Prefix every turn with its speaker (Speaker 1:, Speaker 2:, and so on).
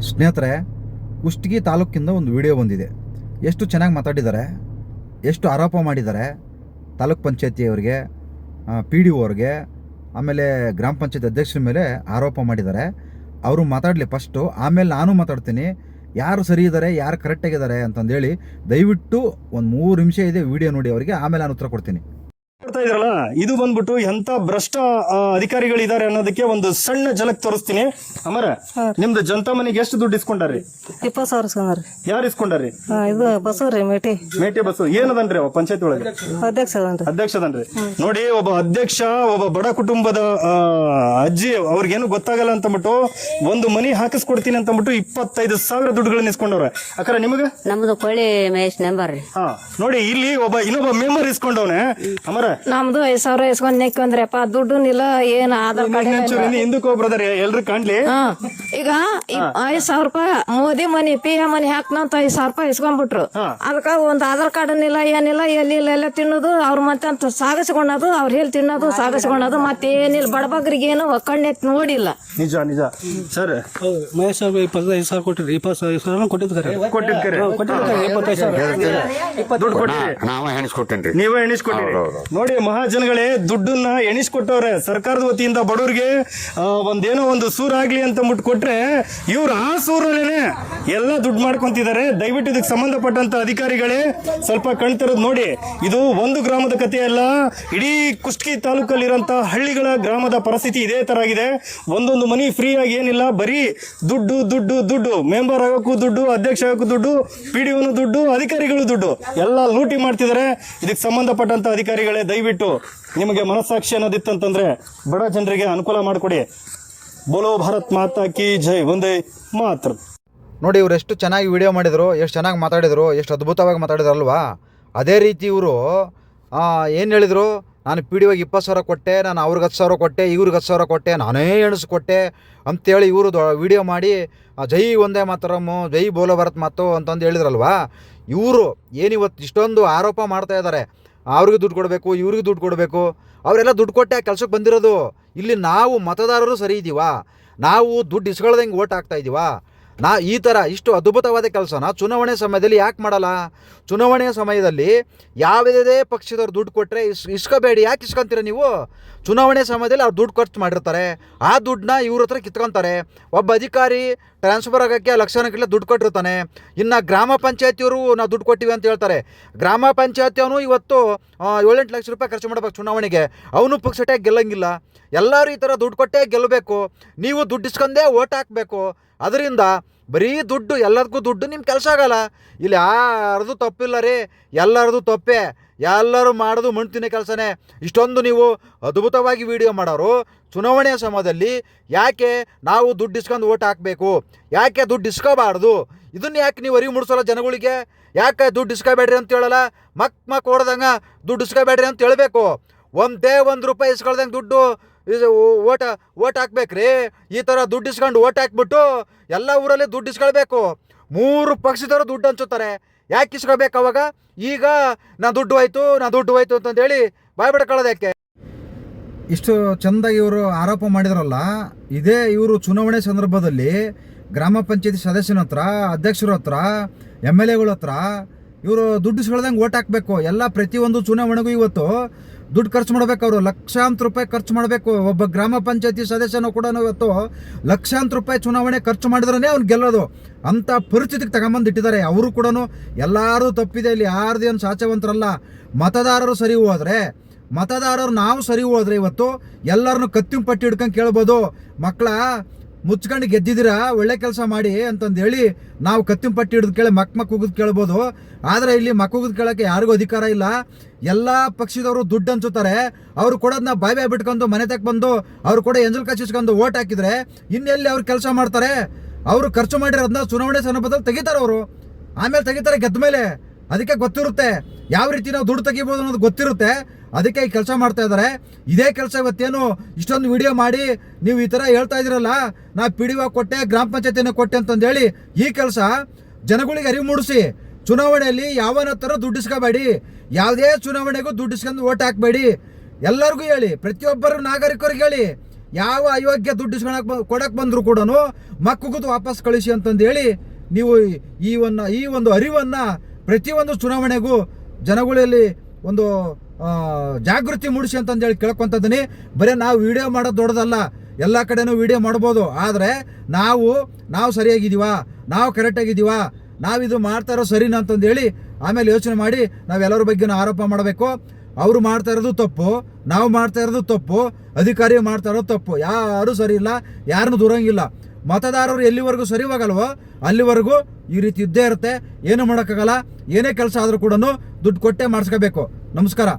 Speaker 1: ಸ್ನೇಹಿತರೆ, ಕುಷ್ಟಗಿ ತಾಲೂಕಿಂದ ಒಂದು ವಿಡಿಯೋ ಬಂದಿದೆ. ಎಷ್ಟು ಚೆನ್ನಾಗಿ ಮಾತಾಡಿದ್ದಾರೆ, ಎಷ್ಟು ಆರೋಪ ಮಾಡಿದ್ದಾರೆ ತಾಲೂಕ್ ಪಂಚಾಯತಿಯವರಿಗೆ, ಪಿ ಡಿ ಒ ಅವ್ರಿಗೆ, ಆಮೇಲೆ ಗ್ರಾಮ ಪಂಚಾಯತ್ ಅಧ್ಯಕ್ಷರ ಮೇಲೆ ಆರೋಪ ಮಾಡಿದ್ದಾರೆ. ಅವರು ಮಾತಾಡಲಿ ಫಸ್ಟು, ಆಮೇಲೆ ನಾನು ಮಾತಾಡ್ತೀನಿ. ಯಾರು ಸರಿ ಇದ್ದಾರೆ, ಯಾರು ಕರೆಕ್ಟಾಗಿದ್ದಾರೆ ಅಂತಂದೇಳಿ ದಯವಿಟ್ಟು ಒಂದು 3 ನಿಮಿಷ ಇದೆ ವಿಡಿಯೋ ನೋಡಿ ಅವರಿಗೆ, ಆಮೇಲೆ ನಾನು ಉತ್ತರ ಕೊಡ್ತೀನಿ.
Speaker 2: ಇದ್ರಲ್ಲ, ಇದು ಬಂದ್ಬಿಟ್ಟು ಎಂತ ಭ್ರಷ್ಟ ಅಧಿಕಾರಿಗಳಿದ್ದಾರೆ ಅನ್ನೋದಕ್ಕೆ ಒಂದು ಸಣ್ಣ ಝಲಕ್ ತೋರಿಸ್ತೀನಿ. ಅಮರ, ನಿಮ್ದು ಜನತಾ ಮನೆಗೆ ಎಷ್ಟು ದುಡ್ಡು ಇಸ್ಕೊಂಡಾರಿ?
Speaker 3: 20,000 ಇಸ್ಕೊಂಡ್ರಿ.
Speaker 2: ಯಾರು ಇಸ್ಕೊಂಡಾರಿ?
Speaker 3: ಇದು ಬಸವ್ರಿ
Speaker 2: ಮೇಟಿ ಬಸ್ಸು. ಏನದನ್ರಿ ಅವ ಪಂಚಾಯತ್ ಒಳಗೆ? ಅಧ್ಯಕ್ಷದನ್ರಿ. ನೋಡಿ, ಒಬ್ಬ ಅಧ್ಯಕ್ಷ ಒಬ್ಬ ಬಡ ಕುಟುಂಬದ ಅಜ್ಜಿ, ಅವ್ರಿಗೇನು ಗೊತ್ತಾಗಲ್ಲ ಅಂತಂದ್ಬಿಟ್ಟು ಒಂದು ಮನಿ ಹಾಕಿಸ್ಕೊಡ್ತೀನಿ ಅಂತಂದ್ಬಿಟ್ಟು 25,000 ದುಡ್ಡುಗಳನ್ನ ಇಸ್ಕೊಂಡವ್ರೆ. ಅಕ್ಕಾರ ನಿಮಗೆ?
Speaker 4: ನಮ್ದು ಕೊಳ್ಳಿ ಮಹೇಶ್ ನಂಬರ್ ರೀ.
Speaker 2: ನೋಡಿ, ಇಲ್ಲಿ ಇನ್ನೊಬ್ಬ ಮೆಂಬರ್ ಇಸ್ಕೊಂಡವನೆ. ಅಮರ,
Speaker 3: ನಮ್ದು 5,000 ಇಸ್ಕೊಂಡ್ ನೆಕ್ಕೊಂದ್ರಪ್ಪ, ದುಡ್ಡು ನಿಲ್ಲ ಏನ್ ಆಧಾರ್ ಕಾರ್ಡ್
Speaker 2: ಹಿಂದಕ್ಕೆ ಬ್ರದರ್ ಎಲ್ರು ಕಾಣ್ಲಿ.
Speaker 3: ಈಗ 5,000 ರೂಪಾಯಿ ಮೋದಿ ಮನಿ PM ಮನಿ ಹಾಕ್ನಂತ 5,000 ರೂಪಾಯಿ ಇಸ್ಕೊಂಡ್ಬಿಟ್ರು. ಅದಕ್ಕ ಒಂದ್ ಆಧಾರ್ ಕಾರ್ಡ್ ಇಲ್ಲ, ಏನಿಲ್ಲ, ಎಲ್ಲಿಲ್ಲ, ಎಲ್ಲ ತಿನ್ನೋದು ಅವ್ರ ಮತ್ತೆ ಅಂತ ಸಾಗಿಸ್ಕೊಳೋದು, ಅವ್ರ ಹೇಳಿ ತಿನ್ನೋದು ಸಾಗಿಸ್ಕೊಳೋದು, ಮತ್ತೆ ಏನಿಲ್ಲ, ಬಡಬಗ್ರಿಗೆ ಏನು ಕಣ್ಣೆತ್ ನೋಡಿಲ್ಲ.
Speaker 2: ನಿಜ ನಿಜ ಸರ್.
Speaker 5: ಮಹೇಶ್ 25,000 ಕೊಟ್ಟಿರಿ. 25,000 ಕೊಟ್ಟಿದ್ದಾರೆ.
Speaker 2: ನೀವೇ ಎಣಿಸ್ಕೊಟ್ಟಿರಿ. ನೋಡಿ ಮಹಾಜನಗಳೇ, ದುಡ್ಡನ್ನ ಎಣಿಸ್ಕೊಟ್ಟವ್ರೆ ಸರ್ಕಾರದ ವತಿಯಿಂದ ಬಡವರಿಗೆ. ಒಂದೇನೋ ಒಂದು ಸೂರ್ ಆಗ್ಲಿ ಅಂತ ಮುಟ್ಟು ಕೊಟ್ರೆ ಇವ್ರು ಆ ಸೂರಲ್ಲೇನೆ ಎಲ್ಲ ದುಡ್ಡು ಮಾಡ್ಕೊಂತಿದ್ದಾರೆ. ದಯವಿಟ್ಟು ಇದಕ್ಕೆ ಸಂಬಂಧಪಟ್ಟಂತ ಅಧಿಕಾರಿಗಳೇ ಸ್ವಲ್ಪ ಕಣ್ತರದ್ ನೋಡಿ. ಇದು ಒಂದು ಗ್ರಾಮದ ಕಥೆ ಅಲ್ಲ, ಇಡೀ ಕುಷ್ಟಗಿ ತಾಲೂಕಲ್ಲಿರೋಂಥ ಹಳ್ಳಿಗಳ ಗ್ರಾಮದ ಪರಿಸ್ಥಿತಿ ಇದೇ ತರ ಆಗಿದೆ. ಒಂದೊಂದು ಮನಿ ಫ್ರೀ ಆಗಿ ಏನಿಲ್ಲ, ಬರೀ ದುಡ್ಡು ದುಡ್ಡು ದುಡ್ಡು. ಮೆಂಬರ್ ಆಗೋಕ್ಕೂ ದುಡ್ಡು, ಅಧ್ಯಕ್ಷ ಆಗೋಕ್ಕೂ ದುಡ್ಡು, PDO ದುಡ್ಡು, ಅಧಿಕಾರಿಗಳು ದುಡ್ಡು, ಎಲ್ಲ ಲೂಟಿ ಮಾಡ್ತಿದ್ದಾರೆ. ಇದಕ್ಕೆ ಸಂಬಂಧಪಟ್ಟಂತ ಅಧಿಕಾರಿಗಳೇ, ದಯವಿಟ್ಟು ನಿಮಗೆ ಮನಸ್ಸಾಕ್ಷಿ ಅನ್ನೋದಿತ್ತಂತಂದ್ರೆ ಬಡ ಜನರಿಗೆ ಅನುಕೂಲ ಮಾಡಿಕೊಡಿ. ಬೋಲೋ ಭಾರತ್ ಮಾತಾ ಕಿ ಜೈ, ಒಂದೇ ಮಾತ್ರ.
Speaker 1: ನೋಡಿ, ಇವ್ರು ಎಷ್ಟು ಚೆನ್ನಾಗಿ ವಿಡಿಯೋ ಮಾಡಿದರು, ಎಷ್ಟು ಚೆನ್ನಾಗಿ ಮಾತಾಡಿದರು, ಎಷ್ಟು ಅದ್ಭುತವಾಗಿ ಮಾತಾಡಿದ್ರಲ್ವಾ. ಅದೇ ರೀತಿ ಇವರು ಏನು ಹೇಳಿದರು, ನಾನು PDO 20,000 ಕೊಟ್ಟೆ, ನಾನು ಅವ್ರಿಗೆ 10,000 ಕೊಟ್ಟೆ, ಇವ್ರಿಗೆ 10,000 ಕೊಟ್ಟೆ, ನಾನೇ ಎಣಿಸ್ಕೊಟ್ಟೆ ಅಂತೇಳಿ ಇವರು ವಿಡಿಯೋ ಮಾಡಿ ಜೈ ಒಂದೇ ಮಾತರಮ್ಮು, ಜೈ ಬೋಲೋ ಭಾರತ್ ಮಾತು ಅಂತಂದು ಹೇಳಿದ್ರಲ್ವಾ. ಇವರು ಏನಿವತ್ತು ಇಷ್ಟೊಂದು ಆರೋಪ ಮಾಡ್ತಾ ಇದ್ದಾರೆ, ಅವ್ರಿಗೆ ದುಡ್ಡು ಕೊಡಬೇಕು, ಇವ್ರಿಗೆ ದುಡ್ಡು ಕೊಡಬೇಕು. ಅವರೆಲ್ಲ ದುಡ್ಡು ಕೊಟ್ಟೆ ಕೆಲಸಕ್ಕೆ ಬಂದಿರೋದು. ಇಲ್ಲಿ ನಾವು ಮತದಾರರು ಸರಿ ಇದ್ದೀವಾ? ನಾವು ದುಡ್ಡು ಇಸ್ಕೊಳ್ದಂಗೆ ಓಟ್ ಹಾಕ್ತಾ ಇದ್ದೀವಾ? ಈ ಥರ ಇಷ್ಟು ಅದ್ಭುತವಾದ ಕೆಲಸನ ಚುನಾವಣೆ ಸಮಯದಲ್ಲಿ ಯಾಕೆ ಮಾಡಲ್ಲ? ಚುನಾವಣೆಯ ಸಮಯದಲ್ಲಿ ಯಾವುದೇ ಪಕ್ಷದವ್ರು ದುಡ್ಡು ಕೊಟ್ಟರೆ ಇಸ್ಕೋಬೇಡಿ. ಯಾಕೆ ಇಸ್ಕೊತೀರ ನೀವು? ಚುನಾವಣೆ ಸಮಯದಲ್ಲಿ ಅವ್ರು ದುಡ್ಡು ಖರ್ಚು ಮಾಡಿರ್ತಾರೆ, ಆ ದುಡ್ಡನ್ನ ಇವ್ರ ಹತ್ರ ಕಿತ್ಕೊತಾರೆ. ಒಬ್ಬ ಅಧಿಕಾರಿ ಟ್ರಾನ್ಸ್ಫರ್ ಆಗೋಕ್ಕೆ ಲಕ್ಷಾನುಗಟ್ಟಲೆ ದುಡ್ಡು ಕೊಟ್ಟಿರ್ತಾನೆ. ಇನ್ನು ಗ್ರಾಮ ಪಂಚಾಯತಿಯವರು ನಾವು ದುಡ್ಡು ಕೊಟ್ಟಿವಿ ಅಂತ ಹೇಳ್ತಾರೆ. ಗ್ರಾಮ ಪಂಚಾಯತಿಯವನು ಇವತ್ತು 7-8 ಲಕ್ಷ ರೂಪಾಯಿ ಖರ್ಚು ಮಾಡ್ಬೇಕು ಚುನಾವಣೆಗೆ, ಅವನು ಪಕ್ಷಟೆ ಗೆಲ್ಲಂಗಿಲ್ಲ. ಎಲ್ಲರೂ ಈ ಥರ ದುಡ್ಡು ಕೊಟ್ಟೇ ಗೆಲ್ಲಬೇಕು. ನೀವು ದುಡ್ಡು ಇಸ್ಕೊಂಡೇ ಓಟ್ ಹಾಕಬೇಕು. ಅದರಿಂದ ಬರೀ ದುಡ್ಡು, ಎಲ್ಲದಕ್ಕೂ ದುಡ್ಡು ನಿಮ್ಮ ಕೆಲಸ ಆಗಲ್ಲ. ಇಲ್ಲಿ ಯಾರ್ದು ತಪ್ಪಿಲ್ಲ ರೀ, ಎಲ್ಲರದು ತಪ್ಪೇ. ಎಲ್ಲರೂ ಮಾಡೋದು ಮಣ್ತಿನ ಕೆಲಸನೇ. ಇಷ್ಟೊಂದು ನೀವು ಅದ್ಭುತವಾಗಿ ವಿಡಿಯೋ ಮಾಡೋರು ಚುನಾವಣೆಯ ಸಮಯದಲ್ಲಿ ಯಾಕೆ ನಾವು ದುಡ್ಡು ಇಸ್ಕೊಂಡು ಓಟ್ ಹಾಕಬೇಕು, ಯಾಕೆ ದುಡ್ಡು ಇಸ್ಕೋಬಾರ್ದು, ಇದನ್ನು ಯಾಕೆ ನೀವು ಅರಿವು ಮೂಡಿಸೋಲ್ಲ ಜನಗಳಿಗೆ? ಯಾಕೆ ದುಡ್ಡು ಇಸ್ಕೋಬೇಡ್ರಿ ಅಂತ ಹೇಳಲ್ಲ? ಮಕ್ ಹೊಡೆದಂಗೆ ದುಡ್ಡು ಇಸ್ಕೋಬೇಡ್ರಿ ಅಂತ ಹೇಳಬೇಕು. ಒಂದು ರೂಪಾಯಿ ಇಸ್ಕೊಳ್ದಂಗೆ ದುಡ್ಡು ಓಟ್ ಹಾಕ್ಬೇಕ್ರಿ. ಈ ಥರ ದುಡ್ಡು ಇಸ್ಕೊಂಡು ಓಟ್ ಹಾಕ್ಬಿಟ್ಟು ಎಲ್ಲ ಊರಲ್ಲಿ ದುಡ್ಡು ಇಸ್ಕೊಳ್ಬೇಕು. 3 ಪಕ್ಷದವರು ದುಡ್ಡು ಹಂಚುತ್ತಾರೆ. ಯಾಕೆ ಇಸ್ಕೋಬೇಕು ಅವಾಗ? ಈಗ ನಾ ದುಡ್ಡು ಹೋಯ್ತು ಅಂತಂದೇಳಿ ಬಾಯ್ ಬಿಡ್ಕೊಳ್ಳೋದು ಯಾಕೆ? ಇಷ್ಟು ಚೆಂದಾಗಿ ಇವರು ಆರೋಪ ಮಾಡಿದ್ರಲ್ಲ, ಇದೇ ಇವರು ಚುನಾವಣೆ ಸಂದರ್ಭದಲ್ಲಿ ಗ್ರಾಮ ಪಂಚಾಯತಿ ಸದಸ್ಯನ ಹತ್ರ, ಅಧ್ಯಕ್ಷರ ಹತ್ರ, MLAಗಳ ಹತ್ರ ಇವರು ದುಡ್ಡು ಇಸ್ಕೊಳ್ದಂಗೆ ಓಟ್ ಹಾಕಬೇಕು. ಎಲ್ಲ ಪ್ರತಿಯೊಂದು ಚುನಾವಣೆಗೂ ಇವತ್ತು ದುಡ್ಡು ಖರ್ಚು ಮಾಡಬೇಕು. ಅವರು ಲಕ್ಷಾಂತರ ರೂಪಾಯಿ ಖರ್ಚು ಮಾಡಬೇಕು. ಒಬ್ಬ ಗ್ರಾಮ ಪಂಚಾಯತಿ ಸದಸ್ಯನೂ ಕೂಡ ಇವತ್ತು ಲಕ್ಷಾಂತರ ರೂಪಾಯಿ ಚುನಾವಣೆ ಖರ್ಚು ಮಾಡಿದ್ರೇ ಅವ್ನು ಗೆಲ್ಲೋದು. ಅಂಥ ಪರಿಸ್ಥಿತಿಗೆ ತಗೊಂಬಂದು ಇಟ್ಟಿದ್ದಾರೆ. ಅವರು ಕೂಡ ಎಲ್ಲರೂ ತಪ್ಪಿದೆ, ಇಲ್ಲಿ ಯಾರ್ದೇನು ಸಾಚವಂತರಲ್ಲ. ಮತದಾರರು ಸರಿ ಹೋದರೆ, ಮತದಾರರು ನಾವು ಸರಿ ಹೋದರೆ ಇವತ್ತು ಎಲ್ಲರನ್ನು ಕತ್ತಿನ ಪಟ್ಟಿ ಹಿಡ್ಕೊಂಡು ಕೇಳ್ಬೋದು, ಮಕ್ಕಳ ಮುಚ್ಕೊಂಡು ಗೆದ್ದಿದ್ದೀರಾ, ಒಳ್ಳೆ ಕೆಲಸ ಮಾಡಿ ಅಂತಂದೇಳಿ ನಾವು ಕತ್ತಿನ ಪಟ್ಟಿ ಹಿಡಿದು ಕೇಳಿ ಮಕ್ ಉಗಿದು ಕೇಳ್ಬೋದು. ಆದರೆ ಇಲ್ಲಿ ಉಗಿದು ಕೇಳೋಕ್ಕೆ ಯಾರಿಗೂ ಅಧಿಕಾರ ಇಲ್ಲ. ಎಲ್ಲ ಪಕ್ಷದವರು ದುಡ್ಡು ಹಂಚುತ್ತಾರೆ. ಅವರು ಕೊಡೋದನ್ನ ಬಾಯ್ ಬಿಟ್ಕೊಂಡು ಮನೆ ತಕ್ಕ ಬಂದು ಅವ್ರು ಕೂಡ ಎಂಜಲ್ ಕಚ್ಚಿಸ್ಕೊಂಡು ಓಟ್ ಹಾಕಿದ್ರೆ ಇನ್ನೆಲ್ಲಿ ಅವ್ರು ಕೆಲಸ ಮಾಡ್ತಾರೆ? ಅವರು ಖರ್ಚು ಮಾಡಿರೋದನ್ನ ಚುನಾವಣೆ ಸಂದರ್ಭದಲ್ಲಿ ತೆಗಿತಾರೆ. ಅವರು ಆಮೇಲೆ ತೆಗಿತಾರೆ ಗೆದ್ದ ಮೇಲೆ. ಅದಕ್ಕೆ ಗೊತ್ತಿರುತ್ತೆ ಯಾವ ರೀತಿ ನಾವು ದುಡ್ಡು ತೆಗಿಬೋದು ಅನ್ನೋದು ಗೊತ್ತಿರುತ್ತೆ. ಅದಕ್ಕೆ ಈ ಕೆಲಸ ಮಾಡ್ತಾ ಇದ್ದಾರೆ. ಇದೇ ಕೆಲಸ ಇವತ್ತೇನು ಇಷ್ಟೊಂದು ವಿಡಿಯೋ ಮಾಡಿ ನೀವು ಈ ಥರ ಹೇಳ್ತಾ ಇದ್ದೀರಲ್ಲ, ನಾ PDO ಕೊಟ್ಟೆ, ಗ್ರಾಮ ಪಂಚಾಯತಿನ ಕೊಟ್ಟೆ ಅಂತಂದೇಳಿ, ಈ ಕೆಲಸ ಜನಗಳಿಗೆ ಅರಿವು ಮೂಡಿಸಿ. ಚುನಾವಣೆಯಲ್ಲಿ ಯಾವನ ಹತ್ರ ದುಡ್ಡು ಇಸ್ಕೋಬೇಡಿ, ಯಾವುದೇ ಚುನಾವಣೆಗೂ ದುಡ್ಡು ಇಸ್ಕೊಂಡು ಓಟ್ ಹಾಕಬೇಡಿ. ಎಲ್ಲರಿಗೂ ಹೇಳಿ, ಪ್ರತಿಯೊಬ್ಬರು ನಾಗರಿಕರಿಗೆ ಹೇಳಿ, ಯಾವ ಅಯೋಗ್ಯ ದುಡ್ಡು ಕೊಡಕ್ಕೆ ಬಂದರೂ ಕೂಡ ಮಕ್ಕಳು ವಾಪಸ್ ಕಳಿಸಿ ಅಂತಂದೇಳಿ ನೀವು ಈ ಒಂದು ಅರಿವನ್ನು ಪ್ರತಿಯೊಂದು ಚುನಾವಣೆಗೂ ಜನಗಳಲ್ಲಿ ಒಂದು ಜಾಗೃತಿ ಮೂಡಿಸಿ ಅಂತಂದೇಳಿ ಕೇಳ್ಕೊತಿದ್ದೀನಿ. ಬರೀ ನಾವು ವಿಡಿಯೋ ಮಾಡೋದು ದೊಡ್ಡದಲ್ಲ, ಎಲ್ಲ ಕಡೆನೂ ವಿಡಿಯೋ ಮಾಡ್ಬೋದು. ಆದರೆ ನಾವು ಸರಿಯಾಗಿದ್ದೀವಾ, ನಾವು ಕರೆಕ್ಟಾಗಿದ್ದೀವಾ, ನಾವಿದು ಮಾಡ್ತಾ ಇರೋ ಸರಿನಾ ಅಂತಂದೇಳಿ ಆಮೇಲೆ ಯೋಚನೆ ಮಾಡಿ ನಾವೆಲ್ಲರ ಬಗ್ಗೆ ಆರೋಪ ಮಾಡಬೇಕು. ಅವರು ಮಾಡ್ತಾ ಇರೋದು ತಪ್ಪು, ನಾವು ಮಾಡ್ತಾ ಇರೋದು ತಪ್ಪು, ಅಧಿಕಾರಿ ಮಾಡ್ತಾ ಇರೋದು ತಪ್ಪು. ಯಾರೂ ಸರಿ ಇಲ್ಲ, ಯಾರನ್ನೂ ದೂರಂಗಿಲ್ಲ. ಮತದಾರರು ಎಲ್ಲಿವರೆಗೂ ಸರಿ ಹೋಗಲ್ವೋ ಅಲ್ಲಿವರೆಗೂ ಈ ರೀತಿ ಇದ್ದೇ ಇರುತ್ತೆ. ಏನು ಮಾಡೋಕ್ಕಾಗಲ್ಲ. ಏನೇ ಕೆಲಸ ಆದರೂ ಕೂಡ ದುಡ್ಡು ಕೊಟ್ಟೇ ಮಾಡಿಸ್ಕೋಬೇಕು. ನಮಸ್ಕಾರ.